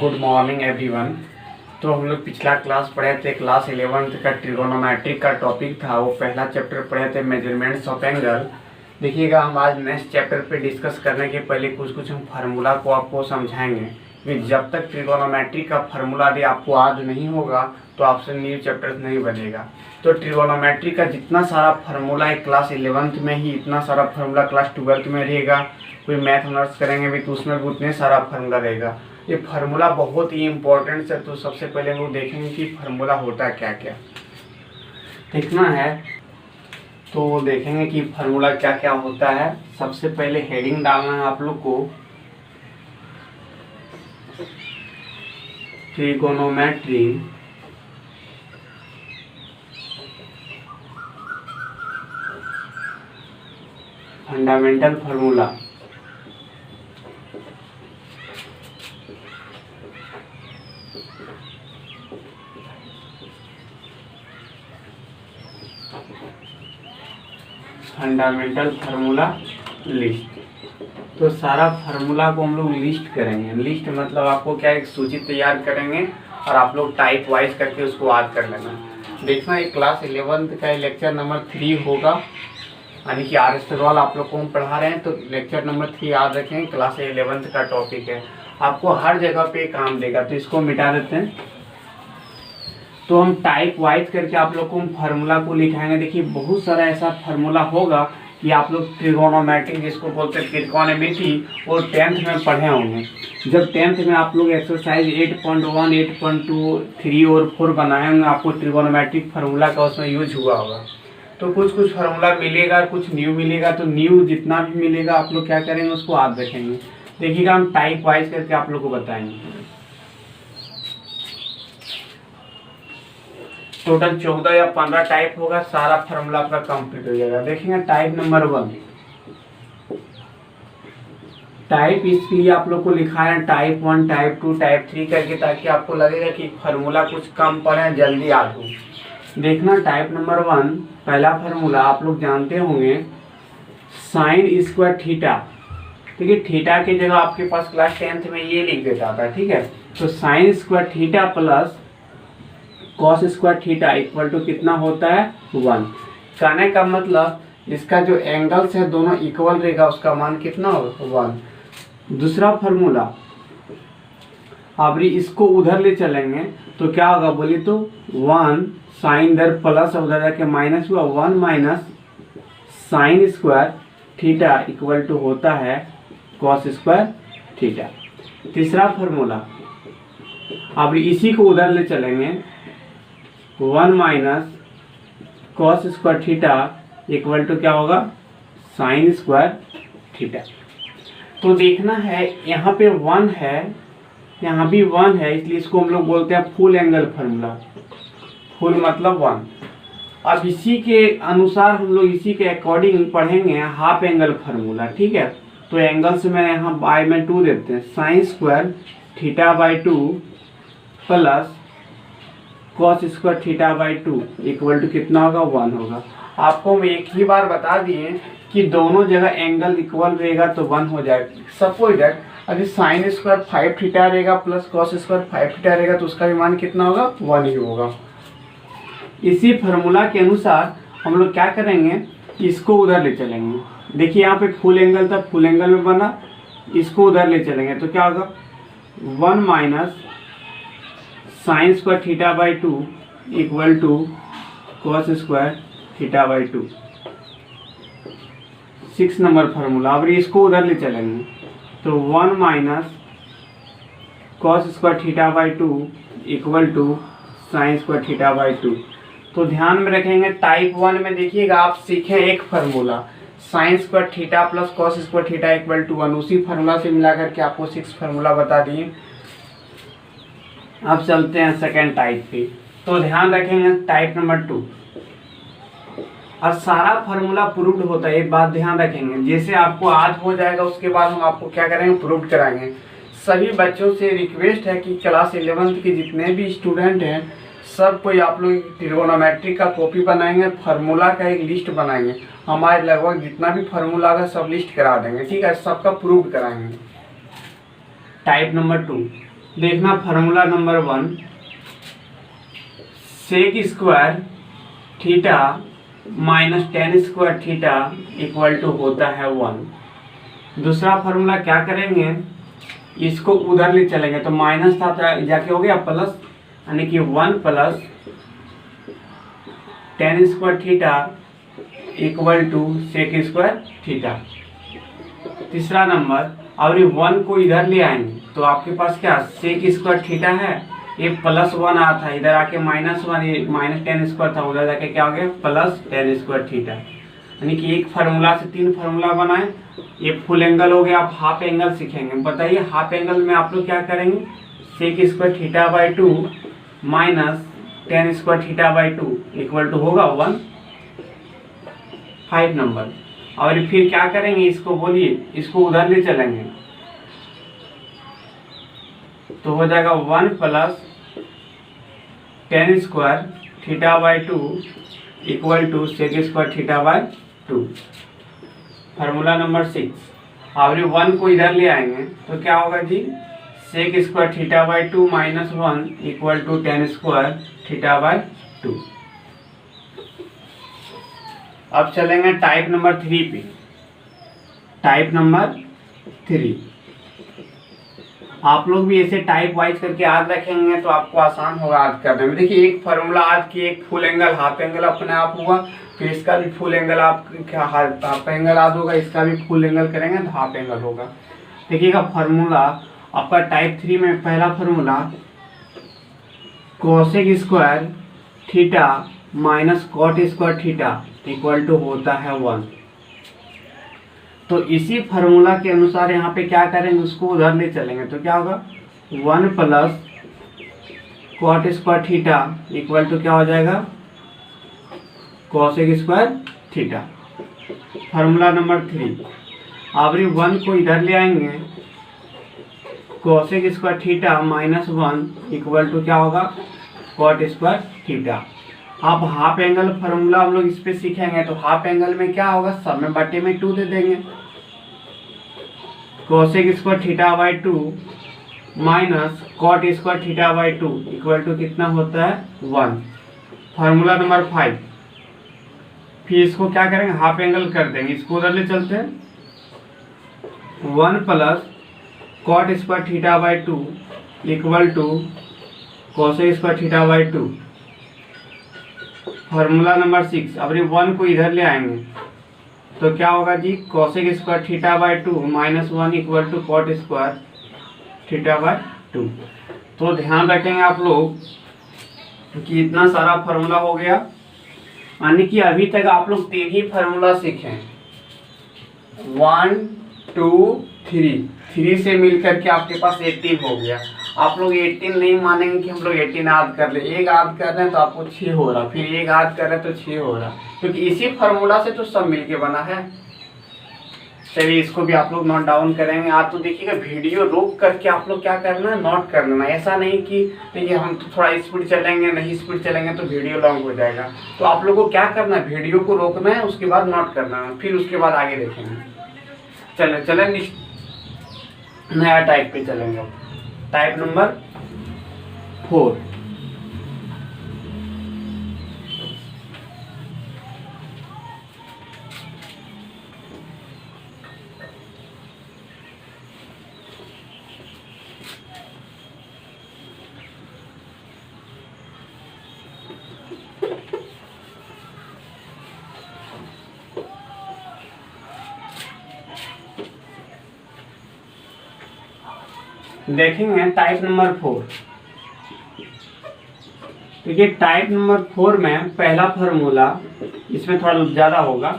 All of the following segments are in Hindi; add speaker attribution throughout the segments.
Speaker 1: Good morning everyone. तो हम लोग पिछला क्लास पढ़े थे, क्लास 11th का ट्रिगोनोमेट्रिक का टॉपिक था। वो पहला चैप्टर पढ़े थे मेजरमेंट्स ऑफ एंगल। देखिएगा, हम आज नेक्स्ट चैप्टर पे डिस्कस करने के पहले कुछ हम फार्मूला को आपको समझाएंगे कि जब तक ट्रिगोनोमेट्रिक का फार्मूला भी आपको याद नहीं होगा तो आपसे न्यू चैप्टर नहीं बनेगा। तो ट्रिगोनोमेट्री का जितना सारा फार्मूला है क्लास 11th में ही, इतना सारा फार्मूला क्लास 12th में रहेगा। कोई मैथ ऑनर्स करेंगे भी तो उसमें भी उतने सारा फार्मूला रहेगा। ये फार्मूला बहुत ही इम्पोर्टेंट है। तो सबसे पहले हम लोग देखेंगे कि फार्मूला होता क्या क्या देखना है। तो देखेंगे कि फार्मूला क्या क्या होता है। सबसे पहले हेडिंग डालना है आप लोग को, trigonometry fundamental formula. Fundamental formula list. तो सारा फार्मूला को हम लोग लिस्ट करेंगे। लिस्ट मतलब आपको क्या, एक सूची तैयार करेंगे और आप लोग टाइप वाइज करके उसको याद कर लेना। देखना, ये क्लास 11th का लेक्चर नंबर 3 होगा, यानी कि आर एस अग्रवाल आप लोग को हम पढ़ा रहे हैं। तो लेक्चर नंबर 3 याद रखेंगे, क्लास 11th का टॉपिक है। आपको हर जगह पे काम देगा। तो इसको मिटा देते हैं। तो हम टाइप वाइज करके आप लोग को हम फार्मूला को लिखाएंगे। देखिए, बहुत सारा ऐसा फार्मूला होगा कि आप लोग ट्रिगोनोमेट्री जिसको बोलते हैं त्रिकोणमिति, वो 10th में पढ़े होंगे। जब 10th में आप लोग एक्सरसाइज 8.1, 8.2, 3 और 4 बनाए होंगे, आपको ट्रिगोनोमेट्रिक फार्मूला का उसमें यूज हुआ होगा। तो कुछ फार्मूला मिलेगा, कुछ न्यू मिलेगा। तो न्यू जितना भी मिलेगा आप लोग क्या करेंगे, उसको याद रखेंगे। देखिएगा, हम टाइप वाइज करके आप लोग को बताएंगे। टोटल 14 या 15 टाइप होगा। सारा फार्मूला आपका कंप्लीट हो जाएगा। देखेंगे टाइप नंबर 1। टाइप इसलिए आप लोग को लिखा है टाइप 1, टाइप 2, टाइप 3 करके, ताकि आपको लगेगा कि फार्मूला कुछ कम पढ़े, जल्दी याद हो। देखना, टाइप नंबर 1 पहला फार्मूला आप लोग जानते होंगे, साइन स्क्वायर थीटा। ठीक है, थीटा की जगह आपके पास क्लास 10th में ये लिख देता था। ठीक है, तो sine square theta plus cos square theta equal to कितना होता है, 1। कहने का मतलब इसका जो एंगल्स है दोनों इक्वल रहेगा, उसका मान कितना होगा, 1। दूसरा फार्मूला, अब इसको उधर ले चलेंगे तो क्या होगा बोलिए तो 1 साइन इधर प्लस, उधर जाके माइनस हुआ, 1 minus sine square theta equal to होता है कॉस स्क्वायर थीटा। तीसरा फार्मूला, अब इसी को उधर ले चलेंगे, 1 minus cos square theta equal to क्या होगा, साइन स्क्वायर थीटा। तो देखना है, यहाँ पे 1 है, यहाँ भी 1 है, इसलिए इसको हम लोग बोलते हैं फुल एंगल फार्मूला। फुल मतलब 1। अब इसी के अनुसार हम लोग इसी के अकॉर्डिंग पढ़ेंगे हाफ एंगल फार्मूला। ठीक है, तो एंगल्स में यहाँ बाय में 2 देते हैं, sine square theta by 2 plus cos square theta by 2 equal to कितना होगा, 1 होगा। आपको हम एक ही बार बता दिए कि दोनों जगह एंगल इक्वल रहेगा तो 1 हो जाएगा। सपोज दैट अगर साइन स्क्वायर 5 थीटा रहेगा प्लस कॉस स्क्वायर 5 थीटा रहेगा, तो उसका भी मान कितना होगा, 1 ही होगा। इसी फार्मूला के अनुसार हम लोग क्या करेंगे, इसको उधर ले चलेंगे। देखिए, यहाँ पे फुल एंगल था, फुल एंगल में बना, इसको उधर ले चलेंगे तो क्या होगा, 1 minus sine square theta by 2 equal to cos square theta by 2। 6 number formula. अब इसको उधर ले चलेंगे तो 1 minus cos square theta by 2 equal to sine square theta by 2। तो ध्यान में रखेंगे, टाइप 1 में देखिएगा आप सीखें एक formula, sine square theta plus cos square theta equal to 1। उसी फार्मूला से मिला करके आपको 6 फार्मूला बता दिए। अब चलते हैं सेकेंड टाइप पे। तो ध्यान रखेंगे टाइप नंबर 2। और सारा फार्मूला प्रूव्ड होता है, एक बात ध्यान रखेंगे। जैसे आपको याद हो जाएगा उसके बाद हम आपको क्या करेंगे, प्रूव्ड कराएंगे। सभी बच्चों से रिक्वेस्ट है कि क्लास 11th के जितने भी स्टूडेंट हैं, सब कोई आप लोग ट्रिगोनोमेट्री का कॉपी बनाएंगे, फार्मूला का एक लिस्ट बनाएंगे। हमारे लगभग जितना भी फार्मूला का सब लिस्ट करा देंगे। ठीक है, सबका प्रूव कराएंगे। टाइप नंबर 2, देखना formula number 1, sec square theta minus tan square theta equal to होता है 1। दूसरा फार्मूला क्या करेंगे, इसको उधर ले चलेंगे तो माइनस था तो जाके हो गया प्लस, यानी कि 1 plus tan square theta equal to sec square theta. तीसरा नंबर, और 1 को इधर ले आएंगे तो आपके पास क्या सेक स्क्वायर थीटा है, ये +1 आया था, इधर आके -1, माइनस टेन स्क्वायर था, उधर जाके क्या हो गया प्लस टेन स्क्वायर थीटा। यानी कि एक फार्मूला से 3 फार्मूला बनाए। ये फुल एंगल हो गया। आप हाफ एंगल सीखेंगे। बताइए हाफ एंगल में आप लोग क्या करेंगे, sec square theta by 2 minus tan square theta by 2 equal to होगा 1, 5 नंबर। और फिर क्या करेंगे, इसको बोलिए, इसको उधर ले चलेंगे तो हो जाएगा 1 plus tan square theta by 2 equal to sec square theta by 2। Formula number 6, और 1 को इधर ले आएंगे तो क्या होगा जी, sec square theta by 2 minus 1 equal to tan square theta by 2। अब चलेंगे टाइप नंबर 3 पे। टाइप नंबर 3 आप लोग भी ऐसे टाइप वाइज करके याद रखेंगे तो आपको आसान होगा याद करने में। देखिए एक फार्मूला याद किए, एक फुल एंगल हाफ एंगल अपने आप हुआ, फिर इसका भी फुल एंगल आप हाफ एंगल याद होगा, इसका भी फुल एंगल करेंगे तो हाफ एंगल होगा। देखिएगा फार्मूला आपका टाइप 3 में पहला formula cosec square theta minus cot square theta equal to होता है 1। तो इसी फार्मूला के अनुसार यहाँ पे क्या करेंगे, उसको उधर ले चलेंगे तो क्या होगा 1 plus cot square theta equal to क्या हो जाएगा cosec square theta. Formula number 3, आवरी 1 को इधर ले आएंगे, cosec square theta minus 1 equal to क्या होगा कॉट स्क्वायर थीटा। आप हाफ एंगल फार्मूला हम लोग इस पे सीखेंगे तो हाफ एंगल में क्या होगा, सब में बटे में 2 दे देंगे, cosec square theta by 2 minus cot square theta by 2 equal to कितना होता है 1। फार्मूला नंबर 5, फिर इसको क्या करेंगे हाफ एंगल कर देंगे, इसको उधर ले चलते हैं, 1 plus cot square theta by 2 equal to cosec square theta by 2। Formula number 6, अब 1 को इधर ले आएंगे तो क्या होगा जी, cosec square theta by 2 minus 1 equal to cot square theta by 2। तो ध्यान रखेंगे आप लोग कि इतना सारा फार्मूला हो गया, यानी कि अभी तक आप लोग 3 ही फार्मूला सीखे, 1 2 3 से मिलकर के आपके पास 18 हो गया। आप लोग 18 नहीं मानेंगे कि हम लोग 18 याद कर ले, एक याद कर रहे हैं तो आपको 6 हो रहा, फिर एक याद कर रहे हैं तो 6 हो रहा, क्योंकि इसी फार्मूला से तो सब मिलके बना है। चलिए इसको भी आप लोग नोट डाउन करेंगे। आप तो देखिएगा वीडियो रोक करके आप लोग क्या करना है, नोट कर लेना। ऐसा नहीं कि देखिए हम तो थोड़ा स्पीड चलेंगे, नहीं स्पीड चलेंगे तो वीडियो लॉन्ग हो जाएगा। तो आप लोग को क्या करना है, वीडियो को रोकना है, उसके बाद नोट करना है, फिर उसके बाद आगे देखेंगे। चलें नया टाइप पे चलेंगे। टाइप नंबर 4, देखेंगे टाइप नंबर 4। देखिए टाइप नंबर 4 में पहला फार्मूला, इसमें थोड़ा ज़्यादा होगा,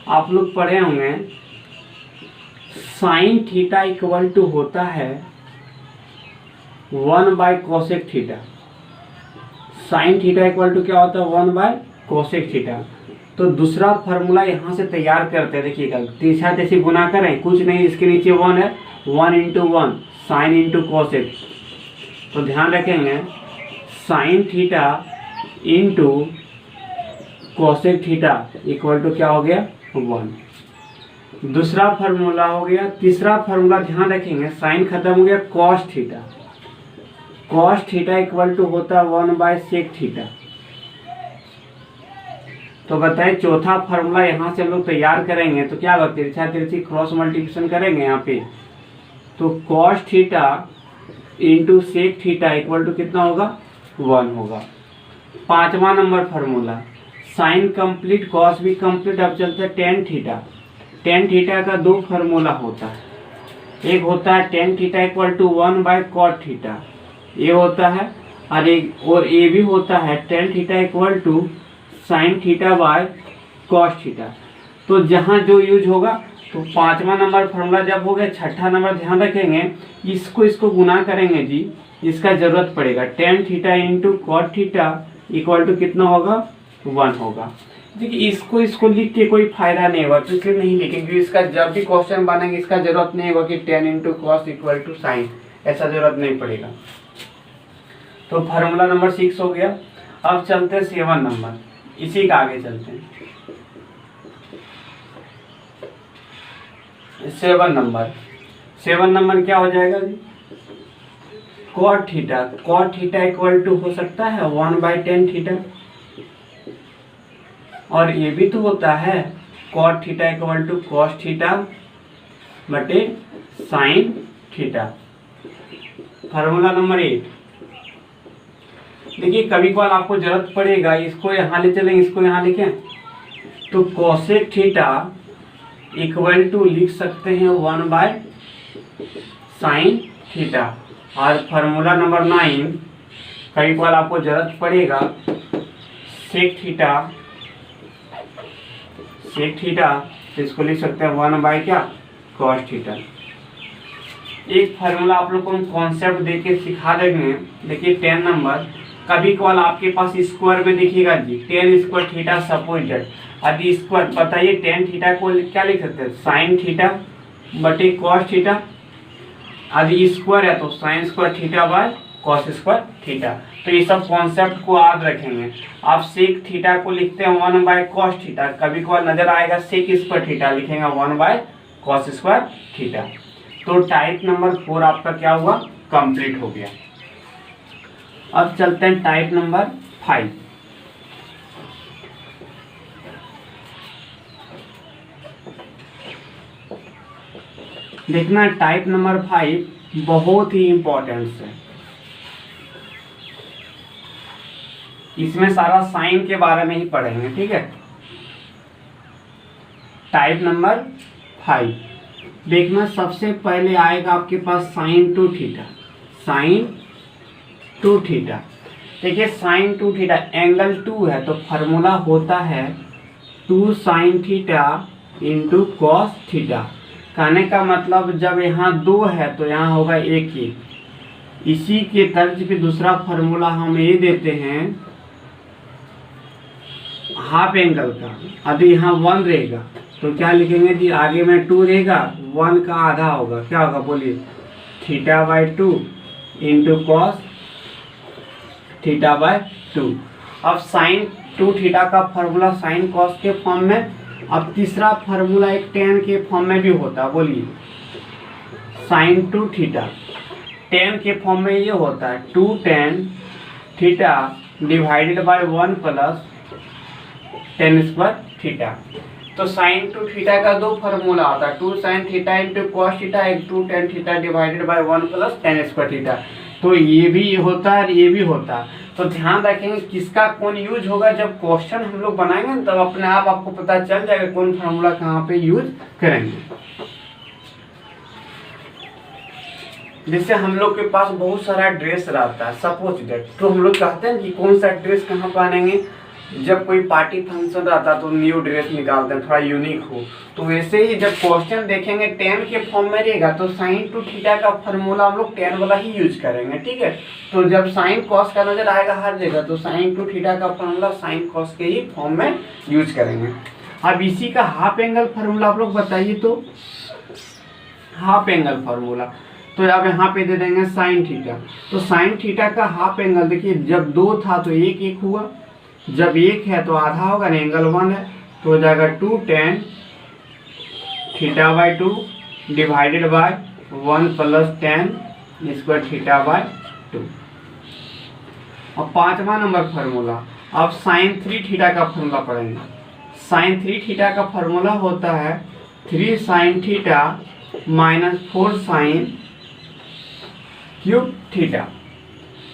Speaker 1: आप लोग पढ़े होंगे, साइन थीटा इक्वल टू होता है 1 by cosec theta. Sine theta equal to क्या होता है 1 बाय कोसेक थीटा। तो दूसरा फार्मूला यहाँ से तैयार करते हैं। देखिएगा तीसरा तैसे गुना करें, कुछ नहीं, इसके नीचे 1 है, 1 इंटू 1 साइन इंटू कोसेक। तो ध्यान रखेंगे sine theta into cosec theta equal to क्या हो गया 1। दूसरा फार्मूला हो गया। तीसरा फार्मूला ध्यान रखेंगे, साइन खत्म हो गया, cos theta cos theta equal to होता है 1/sec थीटा। तो बताइए चौथा फार्मूला यहाँ से हम लोग तैयार करेंगे तो क्या होगा, तिरछा तिरछी क्रॉस मल्टीप्लिकेशन करेंगे यहाँ पे, तो cos theta into sec theta equal to कितना होगा, 1 होगा। 5वां number formula sine complete cos भी कंप्लीट। अब चलते हैं टेन थीटा। टेन थीटा का दो फार्मूला होता है, एक होता है tan theta equal to 1/cot theta, ये होता है, और ये भी होता है tan theta equal to sine theta by cos theta. तो जहाँ जो यूज होगा, तो 5वां नंबर फार्मूला जब हो गया, 6ठा नंबर ध्यान रखेंगे, इसको गुना करेंगे जी, इसका जरूरत पड़ेगा। Tan theta into cot theta equal to कितना होगा, 1 होगा। देखिए इसको लिख के कोई फायदा नहीं होगा, तो इसलिए नहीं लिखेंगे। इसका जब भी क्वेश्चन बनेंगे इसका जरूरत नहीं होगा कि tan into cos equal to sine, ऐसा जरूरत नहीं पड़ेगा। तो फार्मूला नंबर 6 हो गया। अब चलते हैं 7 नंबर, इसी का आगे चलते हैं। 7 नंबर क्या हो जाएगा जी, cot theta. Cot theta equal to हो सकता है 1/tan थीटा, और ये भी तो होता है cot theta equal to cos theta बटे साइन थीटा। Formula number 8। देखिए कभी कभार आपको जरूरत पड़ेगा, इसको यहाँ ले चलेंगे, इसको यहाँ लिखें, तो कोसेक थीटा इक्वल टू लिख सकते हैं 1/sin थीटा। और फार्मूला नंबर 9, कभी कभार आपको जरूरत पड़ेगा सेक थीटा, तो इसको लिख सकते हैं 1/cos थीटा। एक फार्मूला आप लोग को हम कॉन्सेप्ट देके सिखा देंगे। देखिए 10 नंबर, कभी कभार आपके पास स्क्वायर में दिखेगा जी, टेन स्क्वायर थीटा सपोजिटेड। यदि स्क्वायर बताइए, टेन थीटा को क्या लिख सकते हैं, साइन थीटा बटे कॉस थीटा। यदि स्क्वायर है तो sine square theta by cos square theta. तो ये सब कॉन्सेप्ट को याद रखेंगे। आप सेक थीटा को लिखते हैं 1/cos थीटा, कभी कभार नजर आएगा सेक स्क्वायर थीटा, लिखेंगे 1/cos स्क्वायर थीटा। तो टाइप नंबर 4 आपका क्या हुआ, कंप्लीट हो गया। अब चलते हैं टाइप नंबर 5। देखना टाइप नंबर 5 बहुत ही इंपॉर्टेंट है। इसमें सारा साइन के बारे में ही पढ़ेंगे, ठीक है। टाइप नंबर 5 देखना, सबसे पहले आएगा आपके पास साइन 2 थीटा। साइन 2 थीटा, देखिए साइन 2 थीटा एंगल 2 है, तो फार्मूला होता है 2 sign theta into cos theta. कहने का मतलब जब यहाँ 2 है तो यहाँ होगा 1 ही। इसी के तर्ज पे दूसरा फार्मूला हम ये देते हैं हाफ एंगल का। अभी यहाँ 1 रहेगा तो क्या लिखेंगे जी, आगे में 2 रहेगा, 1 का आधा होगा, क्या होगा बोलिए, θ/2 इंटू कॉस θ/2। अब साइन 2 थीटा का फार्मूला साइन कॉस के फॉर्म में। अब तीसरा फार्मूला एक टेन के फॉर्म में भी होता है, बोलिए साइन 2 थीटा। टेन के फॉर्म में ये होता है 2 tan theta divided by 1 plus tan square theta. तो साइन 2 थीटा का दो फार्मूला होता है, 2 sin theta into cos theta, एक 2 tan theta divided by 1 plus tan square theta. तो ये भी होता है और ये भी होता है। तो ध्यान रखेंगे किसका कौन यूज होगा। जब क्वेश्चन हम लोग बनाएंगे तब अपने आप आपको पता चल जाएगा कौन फार्मूला कहाँ पे यूज करेंगे। जैसे हम लोग के पास बहुत सारा ड्रेस रहता है सपोज दैट, तो हम लोग कहते हैं कि कौन सा ड्रेस कहाँ पहनेंगे। जब कोई पार्टी फंक्शन रहता है तो न्यू ड्रेस निकालते हैं, थोड़ा यूनिक हो। तो वैसे ही जब क्वेश्चन देखेंगे टेन के फॉर्म में रहेगा तो साइन 2 थीटा का फार्मूला हम लोग टेन वाला ही यूज करेंगे, ठीक है। तो जब साइन कॉस का नजर आएगा हर जगह तो साइन 2 थीटा का फार्मूला साइन कॉस के ही फॉर्म में यूज करेंगे। अब इसी का हाफ एंगल फार्मूला आप लोग बताइए, तो हाफ एंगल फार्मूला तो अब यहाँ पे दे देंगे साइन थीटा। तो साइन थीटा का हाफ एंगल देखिए, जब 2 था तो 1 हुआ, जब 1 है तो आधा होगा ना, एंगल 1 है तो हो जाएगा 2 tan θ/2 divided by 1 plus tan square θ/2। और 5वां नंबर फार्मूला, अब साइन 3 थीटा का फार्मूला पढ़ेंगे। साइन 3 थीटा का फार्मूला होता है 3 sine theta minus 4 sine cube theta.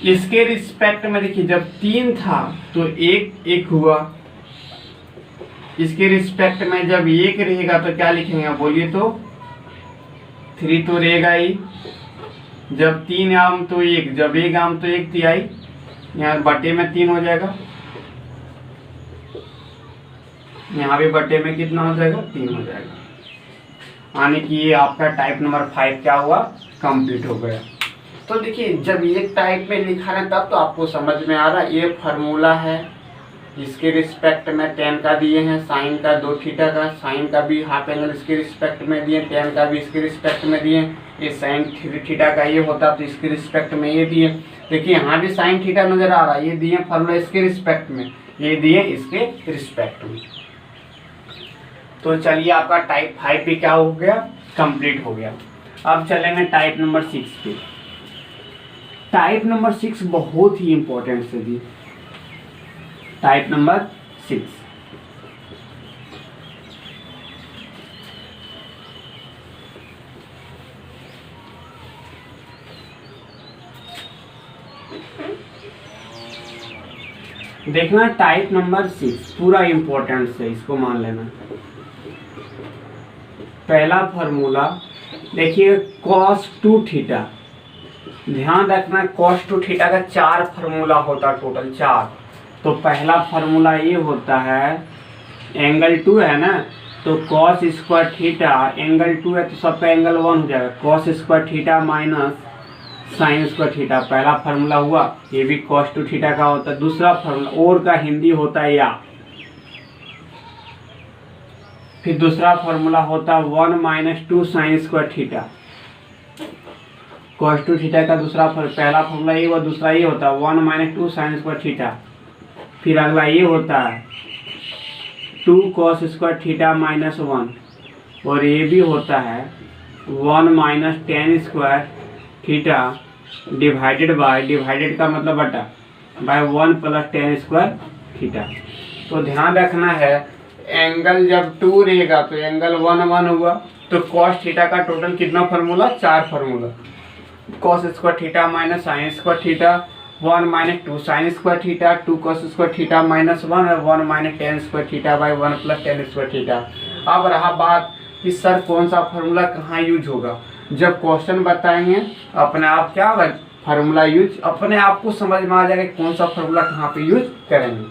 Speaker 1: इसके रिस्पेक्ट में देखिए, जब 3 था तो 1 1 हुआ, इसके रिस्पेक्ट में जब 1 रहेगा तो क्या लिखेंगे बोलिए तो 3 तो रहेगा ही, जब 3 आम तो 1, जब 1 आम तो 1 तिहाई, यहाँ बटे में 3 हो जाएगा, यहाँ भी बटे में कितना हो जाएगा 3 हो जाएगा। यानी कि ये आपका टाइप नंबर 5 क्या हुआ, कंप्लीट हो गया। तो देखिए जब ये टाइप में लिखा है तब तो आपको समझ में आ रहा है। ये फार्मूला है, इसके रिस्पेक्ट में tan का दिए हैं, साइन का 2 थीटा का, साइन का भी हाफ एंगल इसके रिस्पेक्ट में दिए, tan का भी इसके रिस्पेक्ट में दिए। ये साइन थीटा का ये होता तो इसके रिस्पेक्ट में ये दिए। देखिए यहाँ भी साइन थीटा नजर आ रहा है, ये दिए फार्मूला इसके रिस्पेक्ट में, ये दिए इसके रिस्पेक्ट में। तो चलिए आपका टाइप 5 भी क्या हो गया, कंप्लीट हो गया। अब चलेंगे टाइप नंबर 6 पे। टाइप नंबर 6 बहुत ही इंपॉर्टेंट से दी, टाइप नंबर 6। देखना टाइप नंबर 6 पूरा इंपॉर्टेंट से, इसको मान लेना। पहला फॉर्मूला देखिए cos 2 थीटा, ध्यान रखना cos 2 थीटा का 4 फार्मूला होता, टोटल 4। तो पहला फार्मूला ये होता है, एंगल 2 है ना, तो cos स्क्वायर थीटा, एंगल 2 है तो सबका एंगल 1 हो जाएगा, cos square theta minus sine square theta, पहला फार्मूला हुआ। ये भी cos 2 थीटा का होता है। दूसरा फार्मूला, और का हिंदी होता है या, फिर दूसरा फार्मूला होता 1 minus 2 sign square theta. cos 2 theta का दूसरा पहला फार्मूला ये हुआ, दूसरा ये होता है 1 माइनस 2 साइन स्क्वायर थीटा। फिर अगला ये होता है 2 cos स्क्वायर थीटा माइनस 1, और ये भी होता है 1 minus tan square theta divided by, divided का मतलब बटा, by 1 plus tan square theta. तो ध्यान रखना है, एंगल जब 2 रहेगा तो एंगल 1 1 हुआ, तो cos थीटा का टोटल कितना formula, 4 formula. cos square theta minus sine square theta, 1 minus 2 sign square theta, 2 cos square theta minus 1, और 1 minus tan square theta by 1 plus tan square theta. अब रहा बात कि सर कौन सा फार्मूला कहाँ यूज होगा, जब क्वेश्चन बताएंगे अपने आप क्या फार्मूला यूज, अपने आप को समझ में आ जाएगा कौन सा फार्मूला कहाँ पे यूज करेंगे।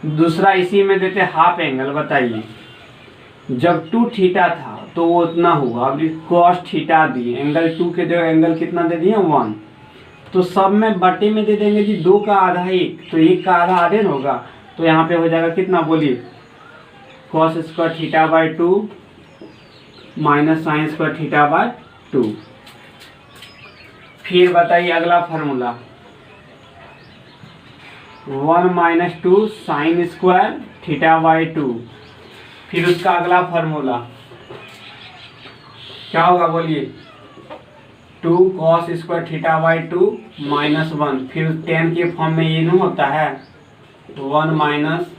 Speaker 1: दूसरा इसी में देते हाफ एंगल, बताइए जब 2 थीटा था तो वो उतना हुआ, अब cos थीटा दिए, एंगल 2 के जगह एंगल कितना दे दिए 1, तो सब में बटे में दे देंगे जी, 2 का आधा 1, तो 1 का आधा आधे होगा, तो यहाँ पे हो जाएगा कितना बोलिए, cos square theta by 2 minus sine square theta by 2। फिर बताइए अगला formula 1 minus 2 sign square theta by 2। फिर उसका अगला फार्मूला क्या होगा बोलिए, 2 cos square theta by 2 minus 1। फिर tan के फॉर्म में ये नहीं होता है, 1 minus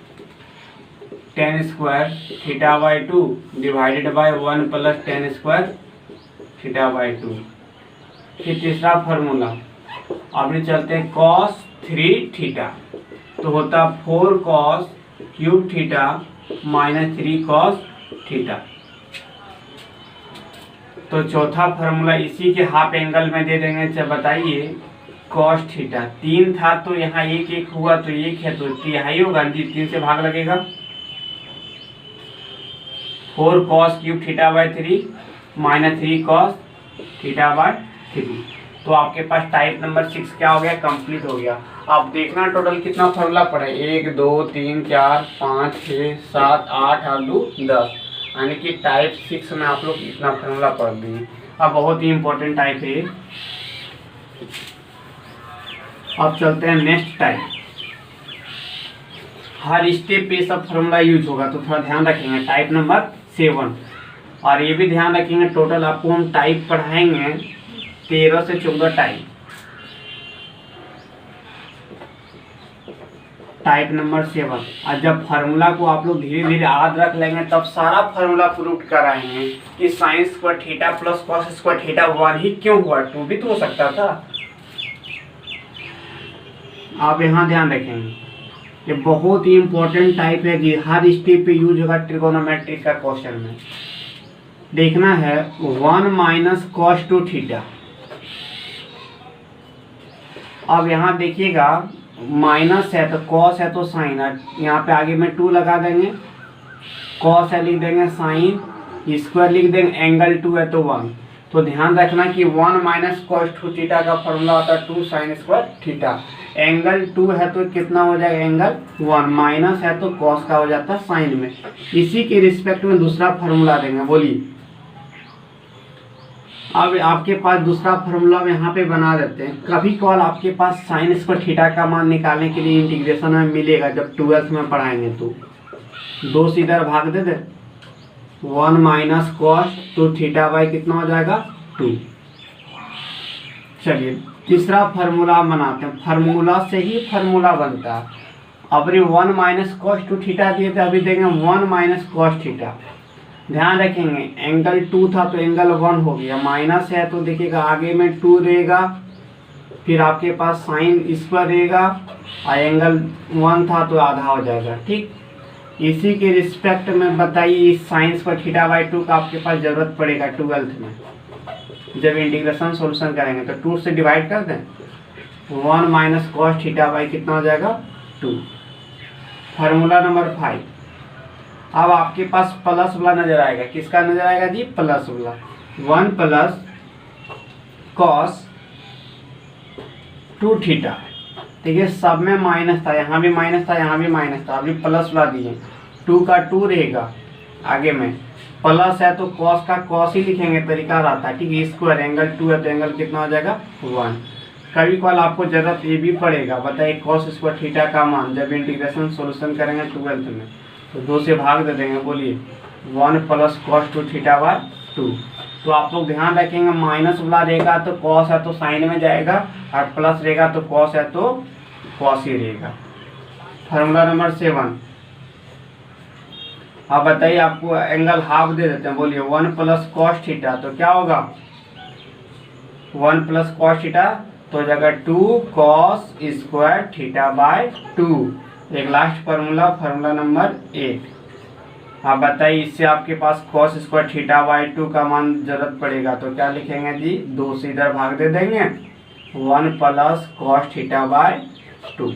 Speaker 1: tan square theta by 2 divided by 1 plus tan square theta by 2। फिर तीसरा फार्मूला, अभी चलते हैं cos 3 थीटा, तो होता 4 cos cube theta minus 3 cos theta. तो चौथा फार्मूला इसी के हाफ एंगल में दे देंगे। जब बताइए cos थीटा 3 था तो यहाँ 1 1 हुआ, तो 1 है तो तिहाई होगा, 3 से भाग लगेगा, 4 cos cube theta by 3 minus 3 cos theta by 3। तो आपके पास टाइप नंबर 6 क्या हो गया, कंप्लीट हो गया। अब देखना टोटल कितना फार्मूला पड़े, 1 2 3 4 5 6 7 8 और 2 10, यानी कि टाइप 6 में आप लोग इतना फार्मूला पढ़ दिए। अब बहुत ही इंपॉर्टेंट टाइप है। अब चलते हैं नेक्स्ट टाइप। हर स्टेप पे सब फार्मूला यूज होगा, तो थोड़ा ध्यान रखेंगे। टाइप नंबर 7, और ये भी ध्यान रखेंगे टोटल आपको हम टाइप पढ़ाएंगे 13 से 14 टाइप। Type number 7। और जब फार्मूला को आप लोग धीरे धीरे याद रख लेंगे तब सारा फार्मूला प्रूव कराएंगे कि sign square theta plus cos square theta 1 ही क्यों हुआ, 2 भी तो हो सकता था। आप यहाँ ध्यान रखेंगे, ये बहुत ही इंपॉर्टेंट टाइप है कि हर स्टेप पे यूज होगा ट्रिगोनोमेट्रिक का क्वेश्चन में। देखना है 1 माइनस कॉस टू थीटा। अब यहाँ देखिएगा माइनस है तो कॉस है तो साइन है, यहाँ पे आगे में 2 लगा देंगे, कॉस है लिख देंगे, साइन स्क्वायर लिख देंगे, एंगल 2 है तो 1। तो ध्यान रखना कि 1 माइनस कॉस टू थीटा का फॉर्मूला होता है 2 साइन स्क्वायर थीटा। एंगल 2 है तो कितना हो जाएगा, एंगल 1, माइनस है तो कॉस का हो जाता है साइन में। इसी के रिस्पेक्ट में दूसरा फॉर्मूला देंगे, बोलिए। अब आपके पास दूसरा फार्मूला यहाँ पे बना देते हैं। कभी कॉल आपके पास साइन स्क्वायर थीटा का मान निकालने के लिए इंटीग्रेशन में मिलेगा, जब 12th में पढ़ाएंगे तो 2 से इधर भाग दे दे, 1 minus cos two theta by कितना हो जाएगा 2। चलिए तीसरा फार्मूला बनाते हैं, फार्मूला से ही फार्मूला बनता है। अब 1 माइनस कॉस टू थीटा दिए थे, अभी देंगे 1 माइनस कॉस थीटा। ध्यान रखेंगे एंगल 2 था तो एंगल 1 हो गया, माइनस है तो देखिएगा आगे में 2 रहेगा, फिर आपके पास साइन स्क्वायर रहेगा, और एंगल 1 था तो आधा हो जाएगा। ठीक, इसी के रिस्पेक्ट में बताइए इस साइन स्क्वायर थीटा बाई 2 का आपके पास जरूरत पड़ेगा 12th में, जब इंटीग्रेशन सॉल्यूशन करेंगे तो 2 से डिवाइड कर दें, 1 माइनस कॉस थीटा बाई कितना हो जाएगा 2। Formula number 5। अब आपके पास प्लस वाला नजर आएगा, किसका नजर आएगा जी, प्लस वाला। 1 प्लस कॉस टू थीटा, ठीक है, सब में माइनस था, यहाँ भी माइनस था, यहाँ भी माइनस था, अभी प्लस वाला दिए, 2 का 2 रहेगा, आगे में प्लस है तो कॉस का कॉस ही लिखेंगे, तरीका रहता है। ठीक है, स्क्वायर एंगल 2 है तो एंगल कितना हो जाएगा 1। कभी कॉल आपको जरूरत ये भी पड़ेगा, बताइए कॉस स्क्वायर थीटा का मान जब इंटीग्रेशन सॉल्यूशन करेंगे 12th में तो 2 से भाग दे देंगे, बोलिए 1 plus cos two theta by 2। तो आप लोग ध्यान रखेंगे माइनस वाला रहेगा तो कॉस है तो साइन में जाएगा, और प्लस रहेगा तो कॉस है तो कॉस ही रहेगा। Formula number 7। अब बताइए आपको एंगल हाफ दे देते हैं, बोलिए 1 प्लस कॉस थीटा तो क्या होगा 1 प्लस कॉस थीटा तो हो जाएगा 2 कॉस स्क्वायर थीटा बाई 2। एक लास्ट फार्मूला, फार्मूला नंबर 8। आप बताइए इससे आपके पास कॉस स्क्वायर थीटा बाई 2 का मान जरूरत पड़ेगा तो क्या लिखेंगे जी, 2 से इधर भाग दे देंगे, 1 प्लस कॉस थीटा बाई 2।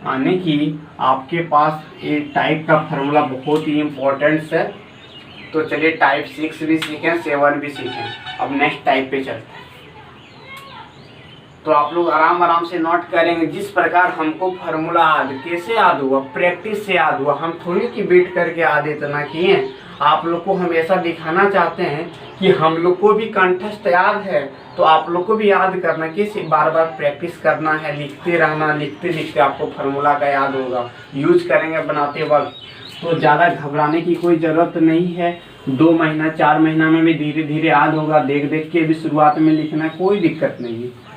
Speaker 1: यानी कि आपके पास एक टाइप का फार्मूला बहुत ही इम्पोर्टेंट है। तो चलिए टाइप 6 भी सीखें, 7 भी सीखें। अब नेक्स्ट टाइप पे चलते हैं। तो आप लोग आराम आराम से नोट करेंगे, जिस प्रकार हमको फार्मूला याद कैसे याद हुआ, प्रैक्टिस से याद हुआ। हम थोड़ी की वेट करके याद इतना किए, आप लोग को हम ऐसा दिखाना चाहते हैं कि हम लोग को भी कंठस्थ याद है, तो आप लोग को भी याद करना कि बार बार प्रैक्टिस करना है, लिखते रहना, लिखते लिखते आपको फार्मूला का याद होगा, यूज करेंगे बनाते वक्त। तो ज़्यादा घबराने की कोई ज़रूरत नहीं है, 2 महीना 4 महीना में भी धीरे धीरे याद होगा, देख देख के भी शुरुआत में लिखना, कोई दिक्कत नहीं है।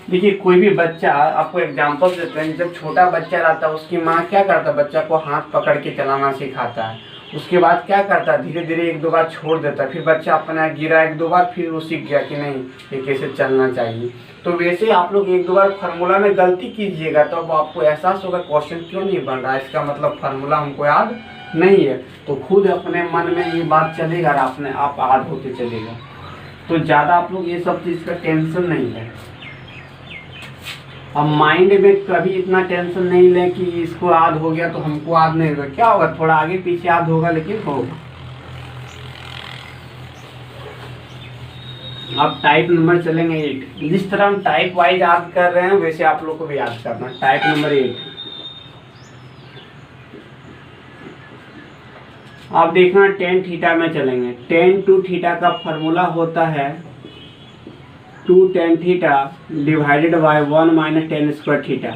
Speaker 1: देखिए कोई भी बच्चा, आपको एग्जांपल देते हैं, जब छोटा बच्चा रहता है उसकी माँ क्या करता है, बच्चा को हाथ पकड़ के चलाना सिखाता है, उसके बाद क्या करता है, धीरे धीरे 1-2 बार छोड़ देता है, फिर बच्चा अपना गिरा 1-2 बार, फिर वो सीख गया कि नहीं ये कैसे चलना चाहिए। तो वैसे आप लोग 1-2 बार फार्मूला में गलती कीजिएगा तो अब आपको एहसास होगा क्वेश्चन क्यों नहीं बन रहा है, इसका मतलब फार्मूला हमको याद नहीं है। तो खुद अपने मन में ये बात चलेगा और अपने आप याद होते चलेगा। तो ज़्यादा आप लोग ये सब चीज़ का टेंशन नहीं है। अब माइंड में कभी इतना टेंशन नहीं ले कि इसको याद हो गया तो हमको याद नहीं होगा, क्या होगा, थोड़ा आगे पीछे याद होगा लेकिन होगा। अब टाइप नंबर चलेंगे 8। जिस तरह हम टाइप वाइज याद कर रहे हैं वैसे आप लोग को भी याद करना। टाइप नंबर 8, आप देखना tan थीटा में चलेंगे। tan टू थीटा का फॉर्मूला होता है 2 tan theta divided by 1 minus tan square theta.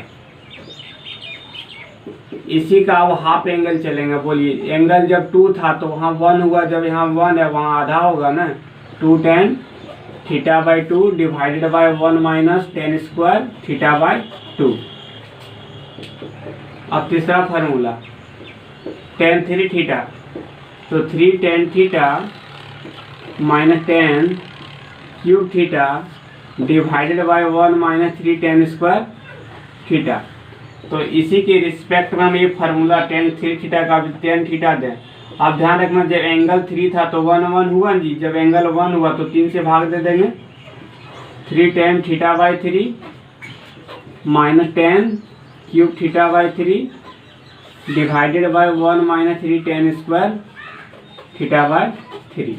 Speaker 1: इसी का अब हाफ एंगल चलेंगे, बोलिए एंगल जब 2 था तो वहाँ 1 हुआ, जब यहाँ 1 है वहाँ आधा होगा ना, 2 tan theta by 2 divided by 1 minus tan square theta by 2। अब तीसरा फार्मूला tan 3 थीटा, तो 3 tan theta minus tan cube theta divided by 1 minus 3 tan square theta. तो इसी के रिस्पेक्ट में हम ये फार्मूला tan 3 थीटा का tan थीटा दें। आप ध्यान रखना, जब एंगल 3 था तो 1 1 हुआ जी, जब एंगल 1 हुआ तो 3 से भाग दे देंगे। 3 tan theta by 3 minus tan cube theta by 3 divided by 1 minus 3 tan square theta by 3।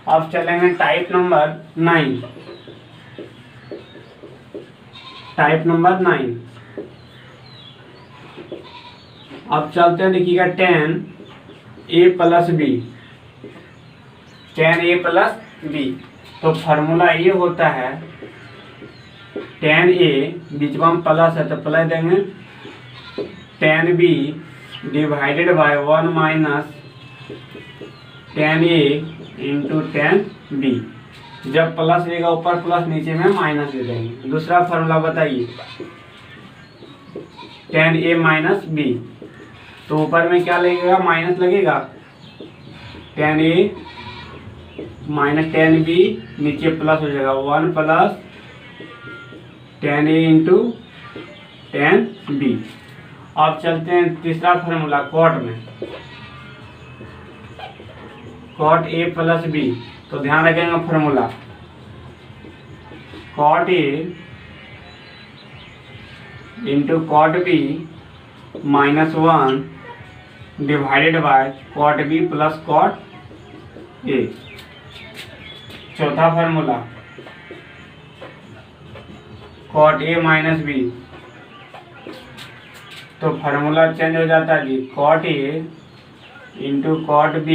Speaker 1: अब चलेंगे टाइप नंबर 9। टाइप नंबर 9 अब चलते हैं, देखिएगा tan a plus B, tan a plus B. तो फार्मूला ये होता है tan a बीच में प्लस है तो प्लस देंगे, tan b divided by 1 minus tan a into tan b। जब प्लस रहेगा ऊपर प्लस, नीचे में माइनस दे देंगे। दूसरा फार्मूला बताइए, tan a माइनस b, तो ऊपर में क्या लगेगा, माइनस लगेगा, tan a minus tan b, नीचे प्लस हो जाएगा 1 plus tan a into tan b। अब चलते हैं तीसरा फार्मूला कॉट में, कॉट a प्लस b। तो ध्यान रखेंगे formula cot a into cot b minus 1 divided by cot b plus cot a। चौथा formula cot a minus b, तो फार्मूला चेंज हो जाता है जी, cot a into cot b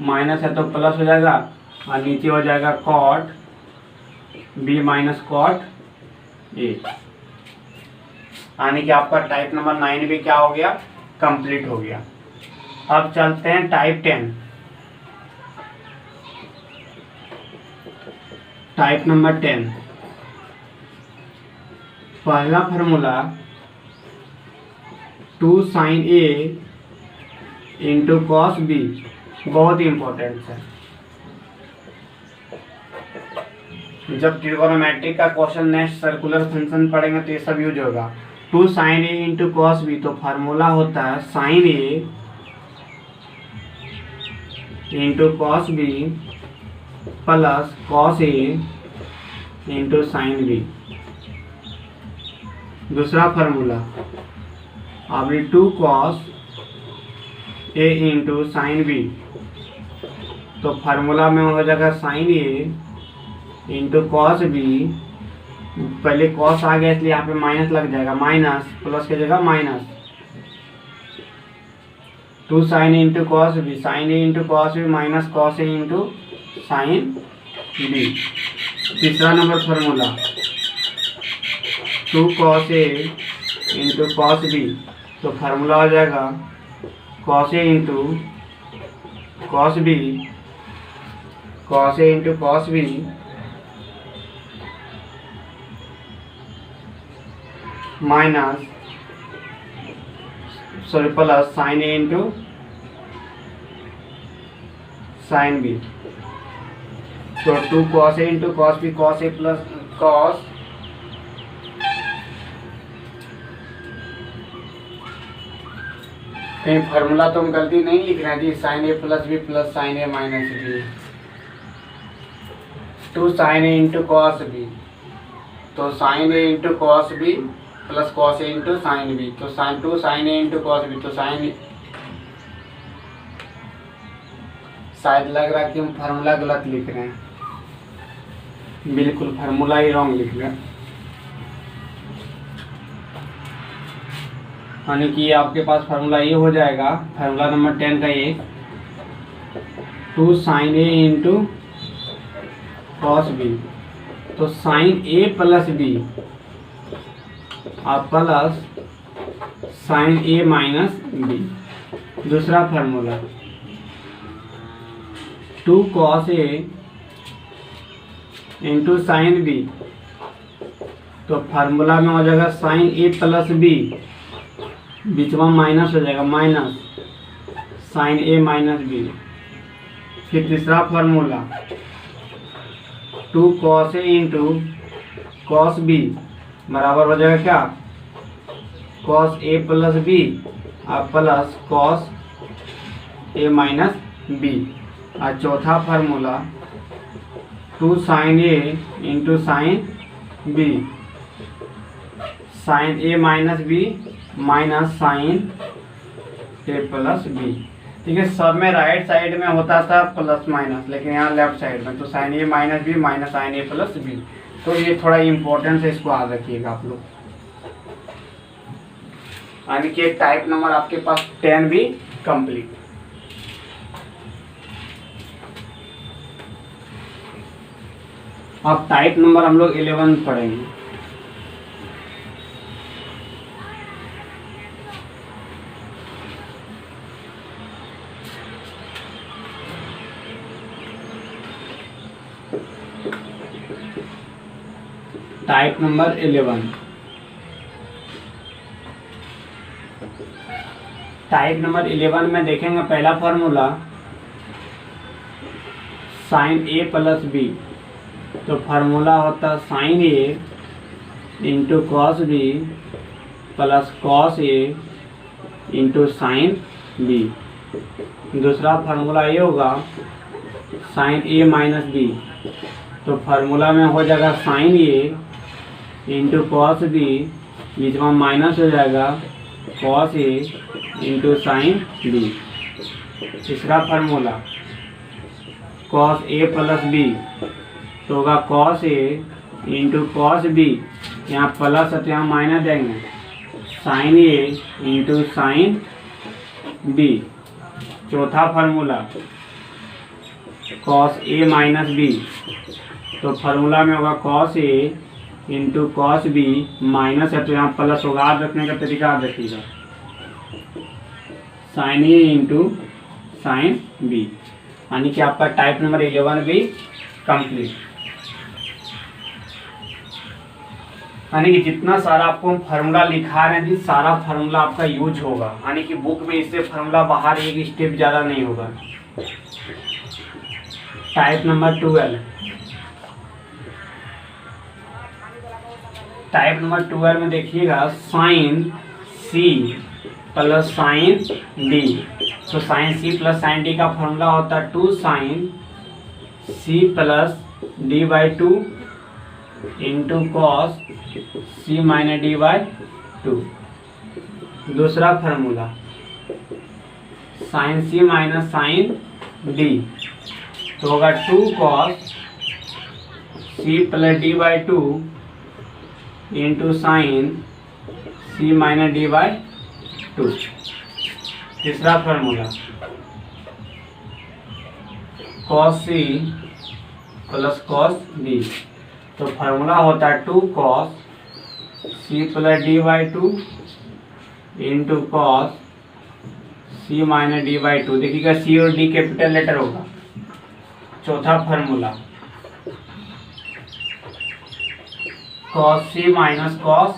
Speaker 1: minus है तो प्लस हो जाएगा और नीचे हो जाएगा cot b minus cot a। यानी कि आपका टाइप नंबर 9 भी क्या हो गया, कंप्लीट हो गया। अब चलते हैं टाइप 10। टाइप नंबर 10 पहला formula 2 sin a into cos b, बहुत ही इंपॉर्टेंट है। जब ट्रिगोनोमेट्रिक का क्वेश्चन नेक्स्ट सर्कुलर फंक्शन पढ़ेंगे तो ये सब यूज होगा। 2 sin a into cos b, तो फार्मूला होता है sin a into cos b plus cos a into sine b। दूसरा फार्मूला अब 2 cos a into sine b, तो फार्मूला में हो जाएगा sine a into cos b, पहले कॉस आ गया इसलिए यहाँ पे माइनस लग जाएगा, माइनस प्लस की जगह minus 2 sine into cos b, sine a into cos b minus cos a into sine b। तीसरा number formula 2 cos a into cos b, तो फार्मूला हो जाएगा cos a into cos b, cos a into cos b minus plus sine a into sine b। तो 2 cos a into cos b, cos a plus cos कहीं फार्मूला तो हम गलती नहीं लिख रहे हैं जी, sine a plus b plus sine a minus b। 2 sine a into cos b, तो sine a into cos b plus cos a into sine b, तो sine 2 sine a into cos b, तो साइन शायद लग रहा है कि हम फार्मूला गलत लिख रहे हैं, बिल्कुल फार्मूला ही रॉन्ग लिख रहे हैं। यानी कि आपके पास फार्मूला ये हो जाएगा, फार्मूला नंबर 10 का ये 2 sine a into cos b, तो साइन a प्लस b और plus sine a minus b। दूसरा formula 2 cos a into sine b, तो फार्मूला में हो जाएगा साइन a प्लस b बीच में माइनस हो जाएगा, minus sine A minus B. फिर तीसरा formula 2 cos A into cos B बराबर हो जाएगा क्या, cos ए प्लस बी और plus cos A minus B. और चौथा formula 2 sign A into sine B, sign A minus B minus sine A plus B. ठीक है, सब में राइट साइड में होता था प्लस माइनस, लेकिन यहाँ लेफ्ट साइड में तो sign A minus B minus sine A plus B. तो ये थोड़ा इम्पोर्टेंट है, इसको याद रखिएगा आप लोग। यानी कि टाइप नंबर आपके पास 10 भी कंप्लीट। अब टाइप नंबर हम लोग 11 पढ़ेंगे। टाइप नंबर 11, टाइप नंबर 11 में देखेंगे पहला formula sine A plus B. तो फार्मूला होता sine A into cos B plus cos A into sine B. दूसरा फार्मूला ये होगा साइन ए माइनस बी। तो फार्मूला में हो जाएगा sine A into cos B, बीच में माइनस हो जाएगा cos A into sine B. तीसरा formula cos A plus B, तो होगा cos A into cos B, यहाँ प्लस है तो यहाँ माइनस देंगे, sign A into sine B. चौथा फार्मूला कॉस ए माइनस बी, तो फार्मूला में होगा cos A into cos B, minus है तो यहाँ प्लस होगा। याद रखने का तरीका याद रखिएगा, sign A into sine B. यानी कि आपका टाइप नंबर 11 भी कंप्लीट। यानी कि जितना सारा आपको फार्मूला लिखा है जी, सारा फार्मूला आपका यूज होगा। यानी कि बुक में इससे फार्मूला बाहर एक स्टेप ज़्यादा नहीं होगा। टाइप नंबर 12, टाइप नंबर 12 में देखिएगा sine C plus sine D. तो sine C plus sine D का फॉर्मूला होता है 2 sine C plus D by 2 into cos C minus D by 2। दूसरा formula sine C minus sine D, तो होगा 2 cos C plus D by 2 into sine C minus D by 2। तीसरा formula cos C plus cos D, तो फार्मूला होता है 2 cos C plus D by 2 into cos C minus D by 2। देखिएगा सी और डी कैपिटल लेटर होगा। चौथा formula cos C minus cos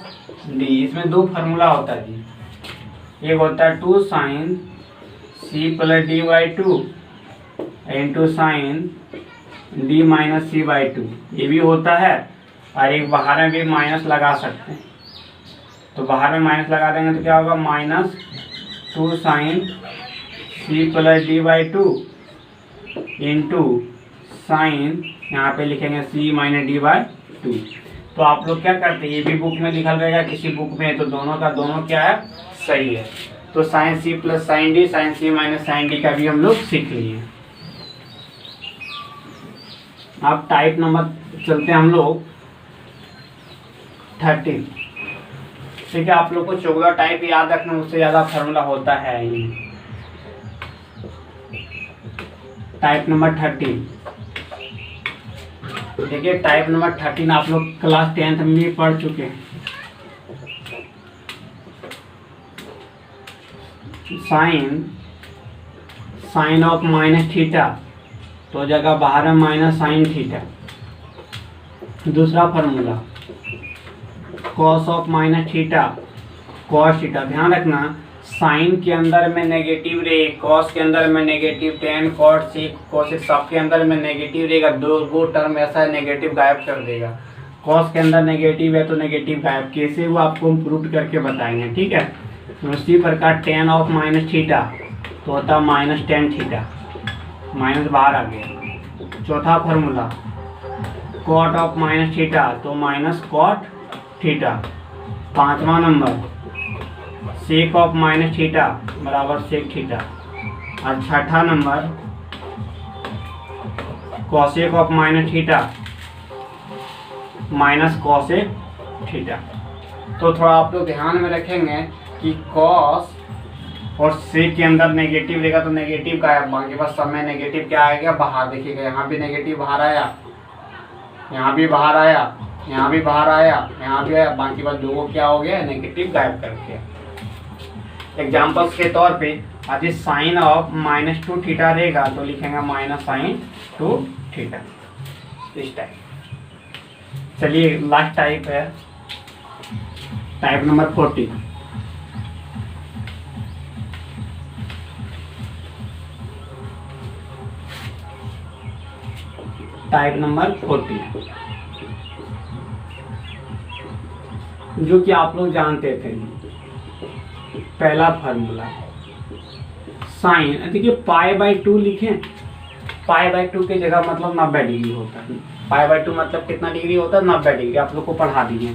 Speaker 1: D, इसमें 2 फार्मूला होता है जी। एक होता है 2 sine C plus D by 2 into sine D minus C by 2, ये भी होता है। और एक बाहर में भी माइनस लगा सकते हैं, तो बाहर में माइनस लगा देंगे तो क्या होगा, minus 2 sine C plus D by 2 into sine, यहाँ पे लिखेंगे सी माइनस डी बाई 2। तो आप लोग क्या करते हैं, ये भी बुक में लिखा रहेगा, किसी बुक में, तो दोनों का दोनों क्या है, सही है। तो sine C plus sine D, sine C minus sine D का भी हम लोग सीख लिए। अब टाइप नंबर चलते हैं हम लोग 13। ठीक है, आप लोग को 14 टाइप याद रखना, उससे ज़्यादा फार्मूला होता है ही। टाइप नंबर 13, देखिए टाइप नंबर 13 आप लोग क्लास 10th में भी पढ़ चुके हैं। साइन ऑफ माइनस थीटा, तो जगह बाहर में माइनस साइन थीटा। दूसरा formula cos of minus theta, cos theta. ध्यान रखना साइन के अंदर में नेगेटिव रहे, कॉस के अंदर में negative, tan cot sec cosec सबके अंदर में नेगेटिव रहेगा। दो टर्म ऐसा है नेगेटिव गायब कर देगा। कॉस के अंदर नेगेटिव है तो नेगेटिव गायब, कैसे वो आपको हम प्रूव करके बताएंगे, ठीक है। तो उसी प्रकार टेन ऑफ माइनस थीटा तो होता माइनस टेन थीटा, माइनस बाहर आ गया। चौथा formula cot of minus theta तो माइनस कॉट थीटा। पांचवा number sec of minus theta बराबर सेक थीटा। और छठा number cosec of minus theta minus cosec theta. तो थोड़ा आप लोग ध्यान में रखेंगे कि कॉस और सेक के अंदर नेगेटिव रहेगा तो नेगेटिव का है, बाकी बस सब में नेगेटिव क्या आएगा बाहर। देखिएगा यहाँ भी नेगेटिव बाहर आया, यहाँ भी बाहर आया, यहाँ भी बाहर आया, यहाँ भी आया, बाकी बस दो क्या हो गया नेगेटिव गायब कर दिया। एग्जाम्पल्स के तौर पे यदि sine of minus two theta रहेगा तो लिखेंगे माइनस साइन टू थीटा, इस टाइप। चलिए लास्ट टाइप है टाइप नंबर 40। टाइप नंबर 40 जो कि आप लोग जानते थे। पहला फार्मूला साइन, देखिए पाई बाई टू लिखें, पाई बाई टू की जगह मतलब 90 डिग्री होता है। पाई बाई टू मतलब कितना डिग्री होता है 90 डिग्री, आप लोग को पढ़ा दिए।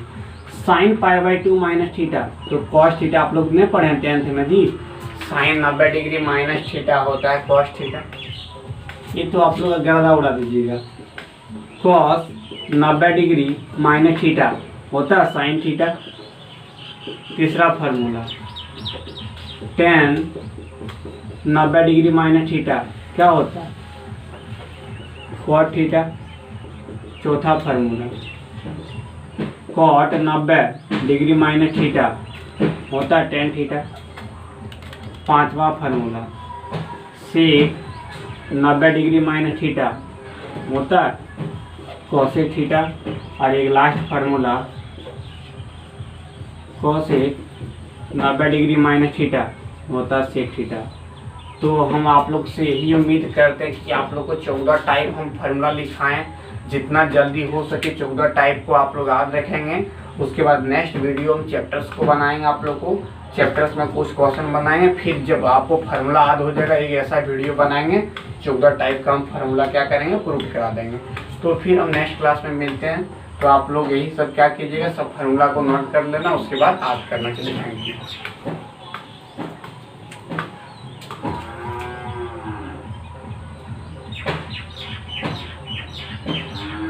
Speaker 1: Sine pi by two minus theta तो कॉस थीटा आप लोग ने पढ़े 10th में जी। साइन 90 डिग्री माइनस थीटा होता है कॉस थीटा। ये तो आप लोग गर्दा उड़ा दीजिएगा। कॉस 90 डिग्री माइनस थीटा होता है साइन थीटा। तीसरा formula tan 90 degree minus theta क्या होता है कॉट थीटा। चौथा formula cot 90 degree minus theta होता है टेन थीटा। पांचवा formula sec 90 degree minus theta होता है कोसेक थीटा। और एक last formula cosec 90 degree minus theta होता है सेक थीटा। तो हम आप लोग से यही उम्मीद करते हैं कि आप लोग को 14 टाइप हम फार्मूला लिखाएं, जितना जल्दी हो सके 14 टाइप को आप लोग याद रखेंगे। उसके बाद नेक्स्ट वीडियो हम चैप्टर्स को बनाएंगे, आप लोग को चैप्टर्स में कुछ क्वेश्चन बनाएंगे। फिर जब आपको फार्मूला याद हो जाएगा एक ऐसा वीडियो बनाएंगे 14 टाइप का हम फार्मूला क्या करेंगे प्रूफ करा देंगे। तो फिर हम नेक्स्ट क्लास में मिलते हैं। तो आप लोग यही सब क्या कीजिएगा, सब फार्मूला को नोट कर लेना, उसके बाद याद करना। चलिए थैंक यू।